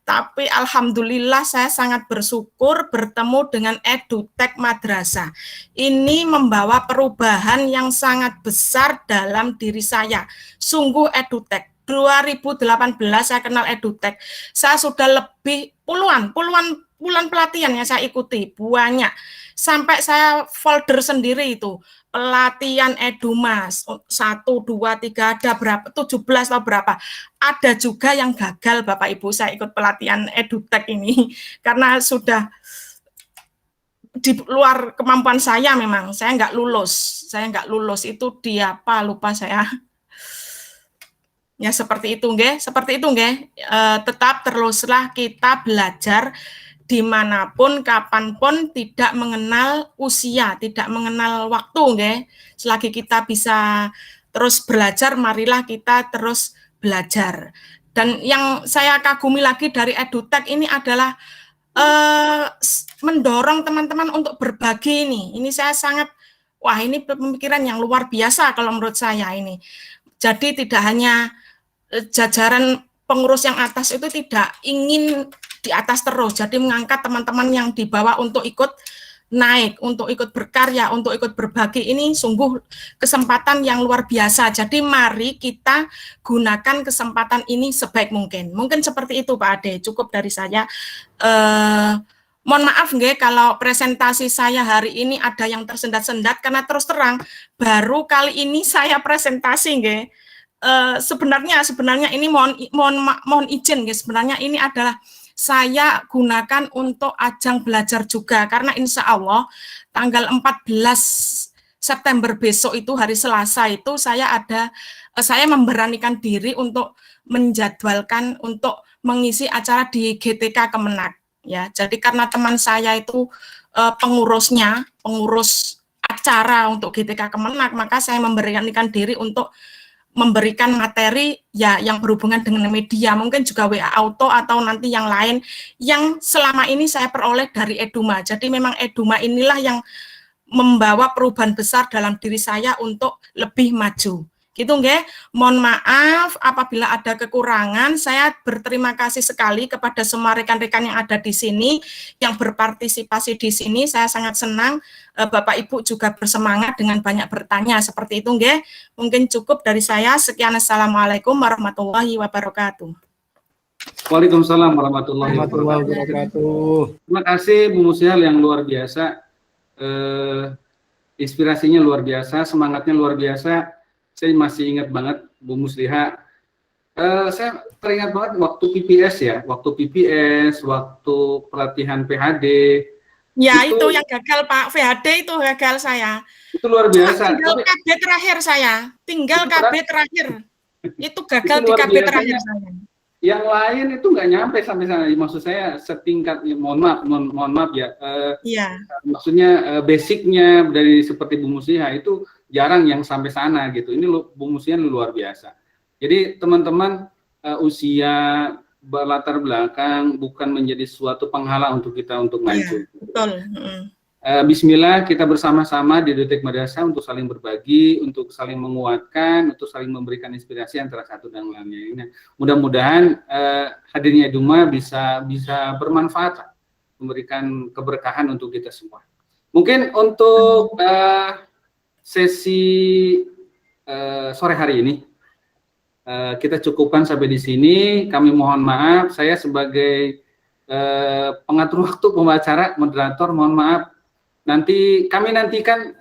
Tapi alhamdulillah saya sangat bersyukur bertemu dengan EduTech Madrasah. Ini membawa perubahan yang sangat besar dalam diri saya. Sungguh EduTech. 2018 saya kenal EduTech. Saya sudah lebih puluhan bulan pelatihan yang saya ikuti, banyak. Sampai saya folder sendiri itu, pelatihan Edumas, 1, 2, 3, ada berapa, 17 atau berapa. Ada juga yang gagal, Bapak Ibu, saya ikut pelatihan EduTech ini, karena sudah di luar kemampuan saya memang, saya nggak lulus, itu di apa, lupa saya. Ya seperti itu nggih, tetap teruslah kita belajar dimanapun, kapanpun, tidak mengenal usia, tidak mengenal waktu nggih. Selagi kita bisa terus belajar, marilah kita terus belajar. Dan yang saya kagumi lagi dari EduTech ini adalah mendorong teman-teman untuk berbagi ini. Ini saya sangat, wah ini pemikiran yang luar biasa kalau menurut saya ini. Jadi tidak hanya jajaran pengurus yang atas itu tidak ingin di atas terus, jadi mengangkat teman-teman yang di bawah untuk ikut naik, untuk ikut berkarya, untuk ikut berbagi. Ini sungguh kesempatan yang luar biasa. Jadi mari kita gunakan kesempatan ini sebaik mungkin. Mungkin seperti itu Pak Ade, cukup dari saya. Mohon maaf nggih kalau presentasi saya hari ini ada yang tersendat-sendat, karena terus terang baru kali ini saya presentasi nggih. Sebenarnya ini mohon izin guys, sebenarnya ini adalah saya gunakan untuk ajang belajar juga, karena insya Allah tanggal 14 September besok itu hari Selasa itu saya memberanikan diri untuk menjadwalkan untuk mengisi acara di GTK Kemenak ya. Jadi karena teman saya itu pengurus acara untuk GTK Kemenak, maka saya memberanikan diri untuk memberikan materi ya yang berhubungan dengan media, mungkin juga WA Auto atau nanti yang lain yang selama ini saya peroleh dari Eduma. Jadi memang Eduma inilah yang membawa perubahan besar dalam diri saya untuk lebih maju Gitu nggih. Mohon maaf apabila ada kekurangan. Saya berterima kasih sekali kepada semua rekan-rekan yang ada di sini yang berpartisipasi di sini. Saya sangat senang Bapak Ibu juga bersemangat dengan banyak bertanya seperti itu nggih. Mungkin cukup dari saya. Sekian, assalamualaikum warahmatullahi wabarakatuh. Waalaikumsalam warahmatullahi wabarakatuh. Terima kasih Bu Muslihat yang luar biasa. Inspirasinya luar biasa, semangatnya luar biasa. Saya masih ingat banget Bu Muslihat. Saya teringat banget waktu PPS ya, waktu pelatihan PHD. Ya, itu yang gagal Pak, VHD itu gagal saya. Itu luar biasa. Tinggal KB terakhir saya, tinggal KB terakhir. Itu gagal di KB terakhir saya. Yang lain itu nggak nyampe sampai sana. Maksud saya setingkat, mohon maaf ya. Iya. Maksudnya basicnya dari seperti Bu Muslihat itu jarang yang sampai sana gitu. Ini Bu Muslihat luar biasa. Jadi teman-teman, usia berlatar belakang bukan menjadi suatu penghalang untuk kita untuk maju. Iya, betul. Bismillah, kita bersama-sama di Detik Madrasah untuk saling berbagi, untuk saling menguatkan, untuk saling memberikan inspirasi antara satu dan lainnya. Mudah-mudahan hadirnya Duma bisa bermanfaat, memberikan keberkahan untuk kita semua. Mungkin untuk sesi sore hari ini kita cukupkan sampai di sini. Kami mohon maaf, saya sebagai pengatur waktu, pembicara, moderator, mohon maaf. Kami nantikan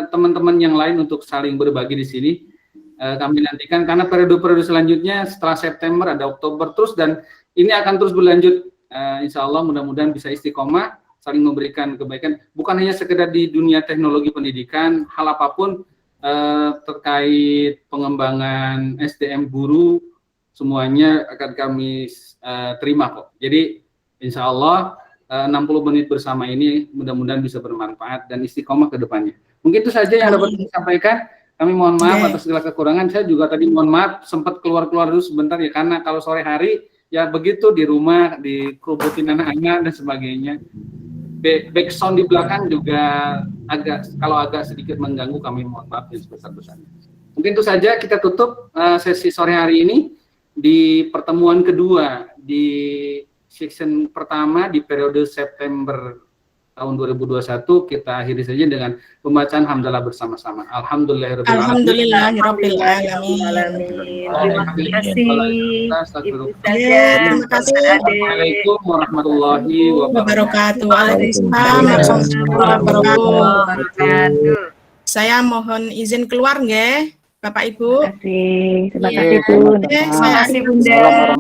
teman-teman yang lain untuk saling berbagi di sini. Kami nantikan karena periode-periode selanjutnya setelah September ada Oktober terus, dan ini akan terus berlanjut. Insya Allah mudah-mudahan bisa istiqomah, saling memberikan kebaikan. Bukan hanya sekedar di dunia teknologi pendidikan, hal apapun terkait pengembangan SDM guru, semuanya akan kami terima kok. Jadi insya Allah 60 menit bersama ini mudah-mudahan bisa bermanfaat dan istiqomah ke depannya. Mungkin itu saja yang dapat saya sampaikan. Kami mohon maaf atas segala kekurangan. Saya juga tadi mohon maaf sempat keluar-keluar dulu sebentar ya, karena kalau sore hari ya begitu di rumah, dikerubutin anak-anak dan sebagainya. Back sound di belakang juga agak sedikit mengganggu, kami mohon maaf yang sebesar-besarnya. Mungkin itu saja, kita tutup sesi sore hari ini di pertemuan kedua di season pertama di periode September tahun 2021. Kita akhiri saja dengan pembacaan hamdalah bersama-sama. Alhamdulillahirabbil alamin. Terima kasih Ibu Ustazah. Terima kasih. Assalamualaikum warahmatullahi wabarakatuh. Waalaikumsalam warahmatullahi wabarakatuh. Wabarakatuh. Saya mohon izin keluar nggih, Bapak Ibu. Terima kasih Bu. Saya Terima kasih Bunda.